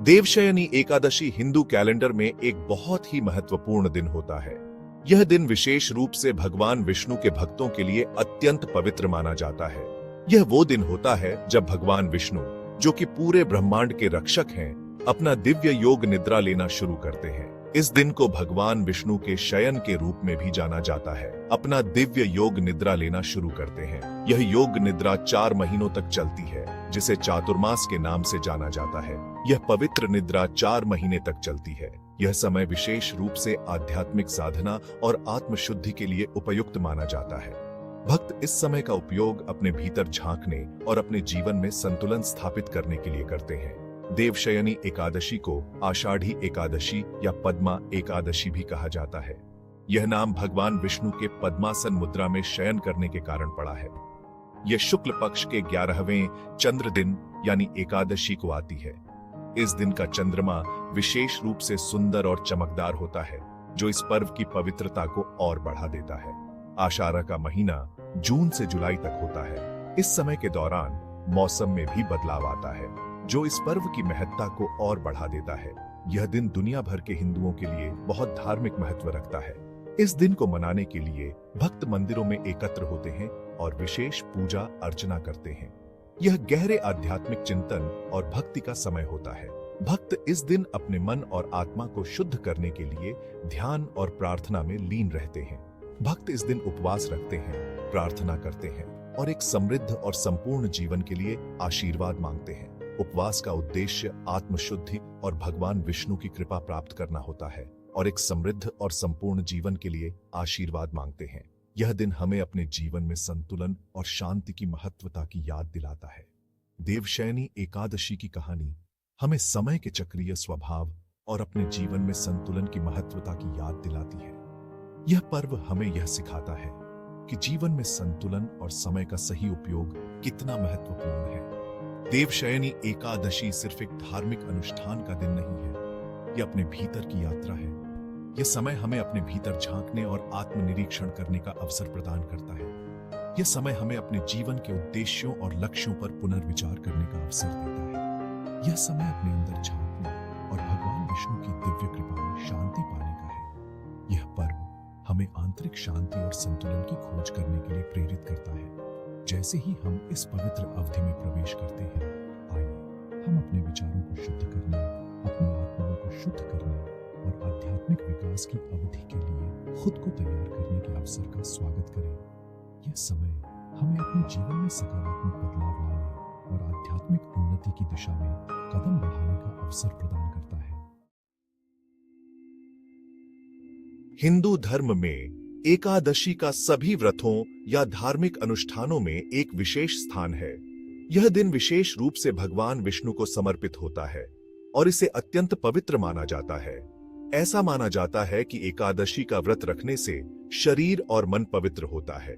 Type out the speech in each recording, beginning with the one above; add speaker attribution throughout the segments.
Speaker 1: Devshayani Ekadashi Hindu calendar में एक बहुत ही महत्वपूर्ण दिन होता है। यह दिन विशेष रूप से भगवान विष्णु के भक्तों के लिए अत्यंत पवित्र माना जाता है। यह वो दिन होता है जब भगवान विष्णु, जो कि पूरे ब्रह्मांड के रक्षक हैं, अपना दिव्य योग निद्रा लेना शुरू करते हैं। इस दिन को भगवान विष्णु के शयन के रूप में भी जाना जाता है। अपना दिव्य योग निद्रा लेना शुरू करते हैं। यह योग निद्रा 4 महीनों तक चलती है, जिसे चातुर्मास के नाम से जाना जाता है। यह पवित्र निद्रा 4 महीने तक चलती है। यह समय विशेष रूप से आध्यात्मिक साधना और आत्मशुद्धि के लिए उपयुक्त माना जाता है। भक्त इस समय का उपयोग अपने भीतर झांकने और अपने जीवन में संतुलन स्थापित करने के लिए करते हैं। देवशयनी एकादशी को आषाढ़ी एकादशी या पद्मा एकादशी भी कहा जाता है। यह नाम भगवान विष्णु के पद्मासन मुद्रा में शयन करने के कारण पड़ा है। यह शुक्ल पक्ष के 11वें चंद्र दिन यानी एकादशी को आती है। इस दिन का चंद्रमा विशेष रूप से सुंदर और चमकदार होता है, जो इस पर्व की पवित्रता को और बढ़ा देता है। आषाढ़ का महीना जून से जुलाई तक होता है। इस समय के दौरान मौसम में भी बदलाव आता है, जो इस पर्व की महत्ता को और बढ़ा देता है। यह दिन दुनिया भर के हिंदुओं के लिए बहुत धार्मिक महत्व रखता है। इस दिन को मनाने के लिए भक्त मंदिरों में एकत्र होते हैं और विशेष पूजा अर्चना करते हैं। यह गहरे आध्यात्मिक चिंतन और भक्ति का समय होता है। भक्त इस दिन अपने मन और आत्मा को शुद्ध करने के लिए ध्यान और प्रार्थना में लीन रहते हैं। भक्त इस दिन उपवास रखते हैं, प्रार्थना करते हैं और एक समृद्ध और संपूर्ण जीवन के लिए आशीर्वाद मांगते हैं। उपवास का उद्देश्य आत्मशुद्धि और भगवान विष्णु की कृपा प्राप्त करना होता है और एक समृद्ध और संपूर्ण जीवन के लिए आशीर्वाद मांगते हैं। यह दिन हमें अपने जीवन में संतुलन और शांति की महत्वता की याद दिलाता है। देवशयनी एकादशी की कहानी हमें समय के चक्रीय स्वभाव और अपने जीवन में संतुलन की महत्वता की याद दिलाती है। यह पर्व हमें यह सिखाता है कि जीवन में संतुलन और समय का सही उपयोग कितना महत्वपूर्ण है। देवशयनी एकादशी सिर्फ एक धार्मिक अनुष्ठान का दिन नहीं है, यह अपने भीतर की यात्रा है। यह समय हमें अपने भीतर झांकने और आत्मनिरीक्षण करने का अवसर प्रदान करता है। यह समय हमें अपने जीवन के उद्देश्यों और लक्ष्यों पर पुनर्विचार करने का अवसर देता है। यह समय अपने अंदर झांकने और भगवान विष्णु की दिव्य कृपा में शांति पाने का है। यह पर्व हमें आंतरिक शांति और संतुलन की खोज करने के लिए प्रेरित करता है। जैसे ही हम इस पवित्र अवधि में प्रवेश करते हैं, आइए हम अपने विचारों को शुद्ध करने, अपनी आत्माओं को शुद्ध करने और आध्यात्मिक विकास की अवधि के लिए खुद को तैयार करने के अवसर का स्वागत करें। यह समय हमें अपने जीवन में सकारात्मक बदलाव लाने और आध्यात्मिक उन्नति की दिशा में कदम बढ़ाने का अवसर प्रदान करता है। हिंदू धर्म में एकादशी का सभी व्रतों या धार्मिक अनुष्ठानों में एक विशेष स्थान है। यह दिन विशेष रूप से भगवान विष्णु को समर्पित होता है और इसे अत्यंत पवित्र माना जाता है। ऐसा माना जाता है कि एकादशी का व्रत रखने से शरीर और मन पवित्र होता है।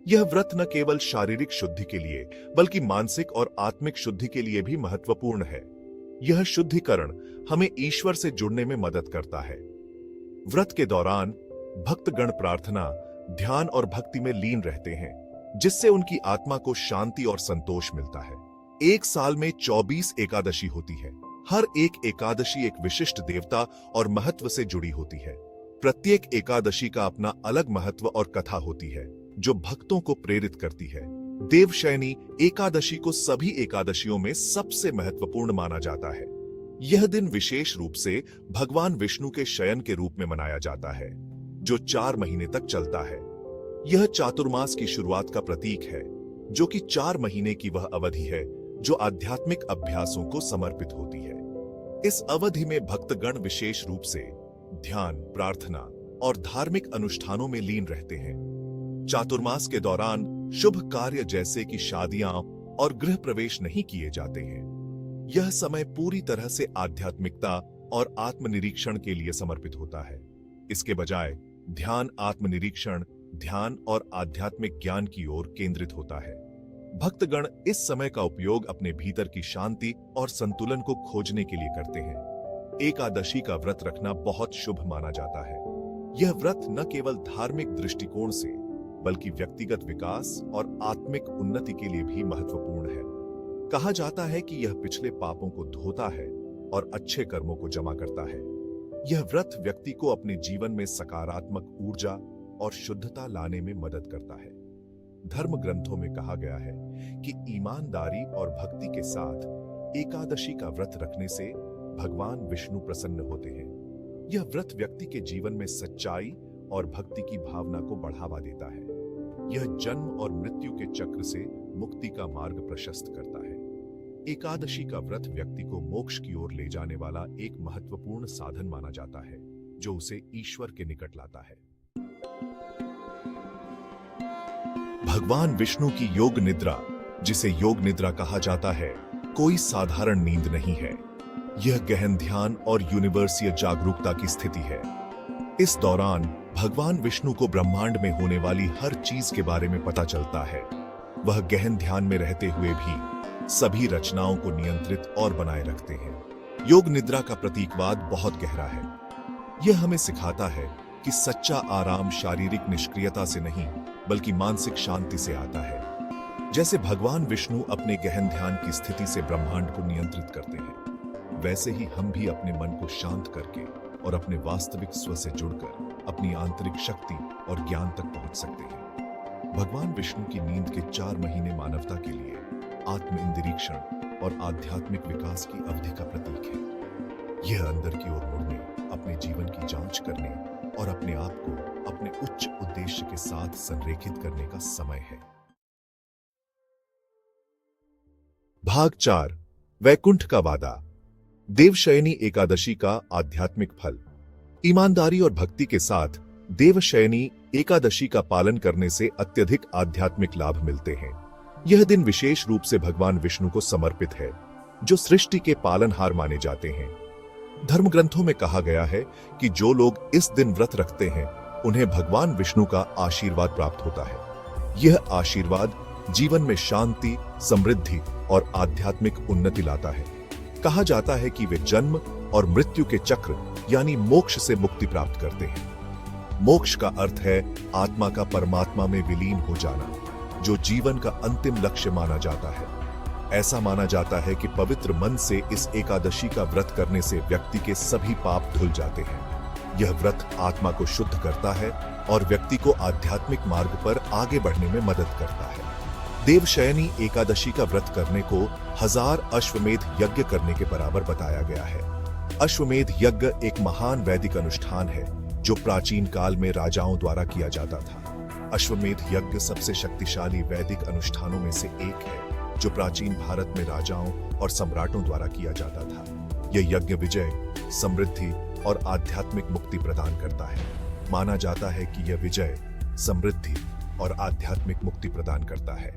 Speaker 1: यह व्रत न केवल शारीरिक शुद्धि के लिए बल्कि मानसिक और आत्मिक शुद्धि के लिए भी महत्वपूर्ण है। यह शुद्धिकरण हमें ईश्वर से जुड़ने में मदद करता है। व्रत के दौरान भक्तगण प्रार्थना, ध्यान और भक्ति में लीन रहते हैं, जिससे उनकी आत्मा को शांति और संतोष मिलता है। एक साल में 24 एकादशी होती है। हर एक एकादशी एक विशिष्ट देवता और महत्व से जुड़ी होती है। प्रत्येक एकादशी का अपना अलग महत्व और कथा होती है, जो भक्तों को प्रेरित करती है। देवशयनी एकादशी को सभी एकादशियों में सबसे महत्वपूर्ण माना जाता है। यह दिन विशेष रूप से भगवान विष्णु के शयन के रूप में मनाया जाता है, जो 4 महीने तक चलता है। यह चातुर्मास की शुरुआत का प्रतीक है, जो कि 4 महीने की वह अवधि है जो आध्यात्मिक अभ्यासों को समर्पित होती है। इस अवधि में भक्तगण विशेष रूप से ध्यान, प्रार्थना और धार्मिक अनुष्ठानों में लीन रहते हैं। चातुर्मास के दौरान शुभ कार्य जैसे कि शादियां और गृह प्रवेश नहीं किए जाते हैं। यह समय पूरी तरह से आध्यात्मिकता और आत्मनिरीक्षण के लिए समर्पित होता है। इसके बजाय ध्यान आत्मनिरीक्षण, ध्यान और आध्यात्मिक ज्ञान की ओर केंद्रित होता है। भक्तगण इस समय का उपयोग अपने भीतर की शांति और संतुलन को खोजने के लिए करते हैं। एकादशी का व्रत रखना बहुत शुभ माना जाता है। यह व्रत न केवल धार्मिक दृष्टिकोण से बल्कि व्यक्तिगत विकास और आत्मिक उन्नति के लिए भी महत्वपूर्ण है। कहा जाता है कि यह पिछले पापों को धोता है और अच्छे कर्मों को जमा करता है। यह व्रत व्यक्ति को अपने जीवन में सकारात्मक ऊर्जा और शुद्धता लाने में मदद करता है। धर्म ग्रंथों में कहा गया है कि ईमानदारी और भक्ति के साथ एकादशी का व्रत रखने से भगवान विष्णु प्रसन्न होते हैं। यह व्रत व्यक्ति के जीवन में सच्चाई और भक्ति की भावना को बढ़ावा देता है। यह जन्म और मृत्यु के चक्र से मुक्ति का मार्ग प्रशस्त करता है। एकादशी का व्रत व्यक्ति को मोक्ष की ओर ले जाने वाला एक महत्वपूर्ण साधन माना जाता है, जो उसे ईश्वर के निकट लाता है। भगवान विष्णु की योग निद्रा, जिसे योग निद्रा कहा जाता है, कोई साधारण नींद नहीं है। यह गहन ध्यान और यूनिवर्सीय जागरूकता की स्थिति है। इस दौरान भगवान विष्णु को ब्रह्मांड में होने वाली हर चीज के बारे में पता चलता है। वह गहन ध्यान में रहते हुए भी सभी रचनाओं को नियंत्रित और बनाए रखते हैं। योग निद्रा का प्रतीकवाद बहुत गहरा है। यह हमें सिखाता है कि सच्चा आराम शारीरिक निष्क्रियता से नहीं, बल्कि मानसिक शांति से आता है। जैसे भगवान विष्णु अपने गहन ध्यान की स्थिति से ब्रह्मांड को नियंत्रित करते हैं, वैसे ही हम भी अपने मन को शांत करके और अपने वास्तविक स्व से जुड़कर अपनी आंतरिक शक्ति और ज्ञान तक पहुंच सकते हैं। भगवान विष्णु की नींद के 4 महीने मानवता के लिए आत्म इंद्रियक्षण और आध्यात्मिक विकास की अवधि का प्रतीक है। यह अंदर की ओर मुड़ने, अपने जीवन की जांच करने और अपने आप को अपने उच्च उद्देश्य के साथ संरेखित करने का समय है। भाग 4, वैकुंठ का वादा। देवशयनी एकादशी का आध्यात्मिक फल। ईमानदारी और भक्ति के साथ देवशयनी एकादशी का पालन करने से अत्यधिक आध्यात्मिक लाभ मिलते हैं। यह दिन विशेष रूप से भगवान विष्णु को समर्पित है, जो सृष्टि के पालनहार माने जाते हैं। धर्म ग्रंथों में कहा गया है कि जो लोग इस दिन व्रत रखते हैं, उन्हें भगवान विष्णु का आशीर्वाद प्राप्त होता है। यह आशीर्वाद जीवन में शांति, समृद्धि और आध्यात्मिक उन्नति लाता है। कहा जाता है कि वे जन्म और मृत्यु के चक्र यानी मोक्ष से मुक्ति प्राप्त करते हैं। मोक्ष का अर्थ है आत्मा का परमात्मा में विलीन हो जाना, जो जीवन का अंतिम लक्ष्य माना जाता है। ऐसा माना जाता है कि पवित्र मन से इस एकादशी का व्रत करने से व्यक्ति के सभी पाप धुल जाते हैं। यह व्रत आत्मा को शुद्ध करता है और व्यक्ति को आध्यात्मिक मार्ग पर आगे बढ़ने में मदद करता है। देवशयनी एकादशी का व्रत करने को 1000 अश्वमेध यज्ञ करने के बराबर बताया गया है। अश्वमेध यज्ञ एक महान वैदिक अनुष्ठान है, जो प्राचीन काल में राजाओं द्वारा किया जाता था। अश्वमेध यज्ञ सबसे शक्तिशाली वैदिक अनुष्ठानों में से एक है, जो प्राचीन भारत में राजाओं और सम्राटों द्वारा किया जाता था। यह यज्ञ विजय, समृद्धि और आध्यात्मिक मुक्ति प्रदान करता है। माना जाता है कि यह विजय, समृद्धि और आध्यात्मिक मुक्ति प्रदान करता है।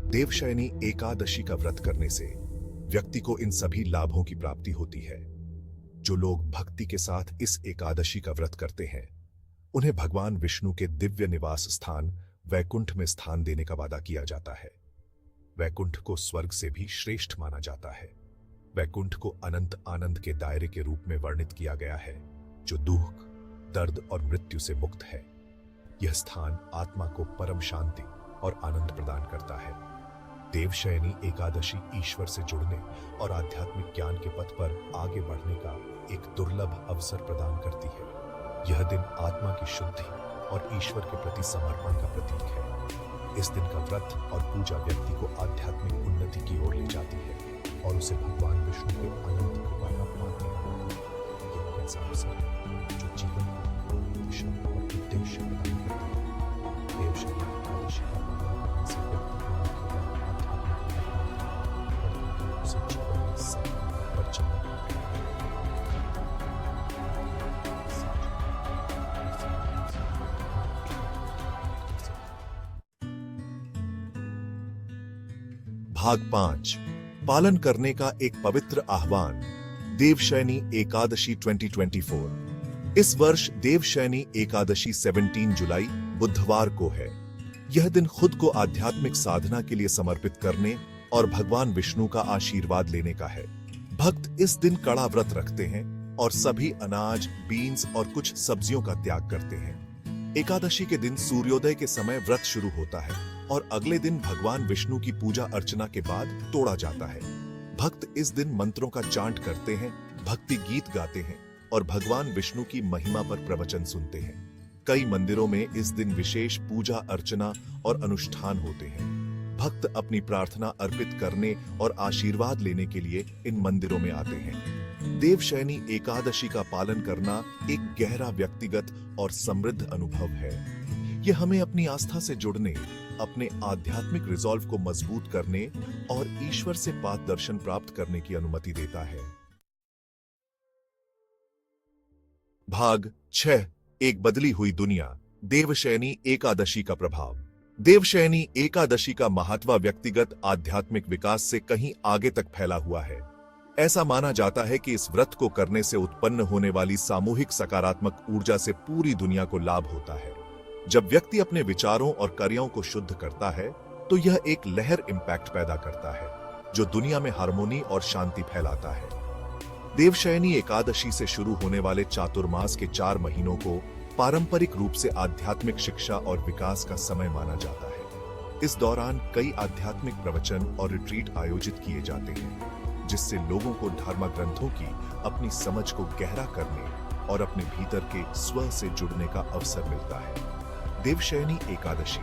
Speaker 1: देवशयनी एकादशी का व्रत करने से व्यक्ति को इन सभी लाभों की प्राप्ति होती है। जो लोग भक्ति के साथ इस एकादशी का व्रत करते हैं, उन्हें भगवान विष्णु के दिव्य निवास स्थान वैकुंठ में स्थान देने का वादा किया जाता है। वैकुंठ को स्वर्ग से भी श्रेष्ठ माना जाता है। वैकुंठ को अनंत आनंद के दायरे के रूप में वर्णित किया गया है, जो दुख, दर्द और मृत्यु से मुक्त है। यह स्थान आत्मा को परम शांति और आनंद प्रदान करता है। देवशयनी एकादशी ईश्वर से जुड़ने और आध्यात्मिक ज्ञान के पथ पर आगे बढ़ने का एक दुर्लभ अवसर प्रदान करती है। यह दिन आत्मा की शुद्धि और ईश्वर के प्रति समर्पण का प्रतीक है। इस दिन का व्रत और पूजा व्यक्ति को आध्यात्मिक उन्नति की ओर ले जाती है और उसे भगवान विष्णु के अनंत कृपा का पात्र बनाती है। यह एक ऐसा अवसर है जो जीवन को दिशा और उद्देश्य प्रदान करता है। देवशयनी एकादशी का पालन करने से व्यक्ति को न केवल आध्यात्मिक लाभ मिलता है, बल्कि उसे जीवन में सफलता पर चलने का भाग 5, पालन करने का एक पवित्र आह्वान। देवशयनी एकादशी 2024। इस वर्ष देवशयनी एकादशी 17 जुलाई बुधवार को है। यह दिन खुद को आध्यात्मिक साधना के लिए समर्पित करने और भगवान विष्णु का आशीर्वाद लेने का है। भक्त इस दिन कड़ा व्रत रखते हैं और सभी अनाज, बीन्स और कुछ सब्जियों का त्याग करते हैं। एकादशी के दिन सूर्योदय के समय व्रत शुरू होता है और अगले दिन भगवान विष्णु की पूजा अर्चना के बाद तोड़ा जाता है। भक्त इस दिन मंत्रों का चांट करते हैं, भक्ति गीत गाते हैं और भगवान विष्णु की महिमा पर प्रवचन सुनते हैं। कई मंदिरों में इस दिन विशेष पूजा अर्चना और अनुष्ठान होते हैं। भक्त अपनी प्रार्थना अर्पित करने और आशीर्वाद लेने के लिए इन मंदिरों में आते हैं। देवशयनी एकादशी का पालन करना एक गहरा व्यक्तिगत और समृद्ध अनुभव है। यह हमें अपनी आस्था से जुड़ने, अपने आध्यात्मिक रिजॉल्व को मजबूत करने और ईश्वर से पाद दर्शन प्राप्त करने की अनुमति देता है। भाग 6, एक बदली हुई दुनिया। देवशयनी एकादशी का प्रभाव। देवशयनी एकादशी का महत्व व्यक्तिगत आध्यात्मिक विकास से कहीं आगे तक फैला हुआ है। ऐसा माना जाता है कि इस व्रत को करने से उत्पन्न होने वाली सामूहिक सकारात्मक ऊर्जा से पूरी दुनिया को लाभ होता है। जब व्यक्ति अपने विचारों और कार्यों को शुद्ध करता है तो यह एक लहर इम्पैक्ट पैदा करता है जो दुनिया में हार्मोनी और शांति फैलाता है। देवशयनी एकादशी से शुरू होने वाले चातुर्मास के 4 महीनों को पारंपरिक रूप से आध्यात्मिक शिक्षा और विकास का समय माना जाता है। इस दौरान कई आध्यात्मिक प्रवचन और रिट्रीट आयोजित किए जाते हैं, जिससे लोगों को धर्म ग्रंथों की अपनी समझ को गहरा करने और अपने भीतर के स्व से जुड़ने का अवसर मिलता है। देवशयनी एकादशी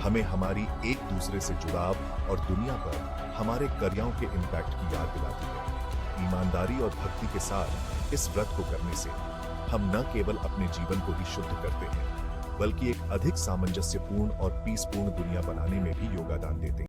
Speaker 1: हमें हमारी एक दूसरे से जुड़ाव और दुनिया पर हमारे कार्यों के इम्पैक्ट की याद दिलाती है। ईमानदारी और भक्ति के साथ इस व्रत को करने से हम न केवल अपने जीवन को ही शुद्ध करते हैं, बल्कि एक अधिक सामंजस्यपूर्ण और पीसपूर्ण दुनिया बनाने में भी योगदान देते हैं।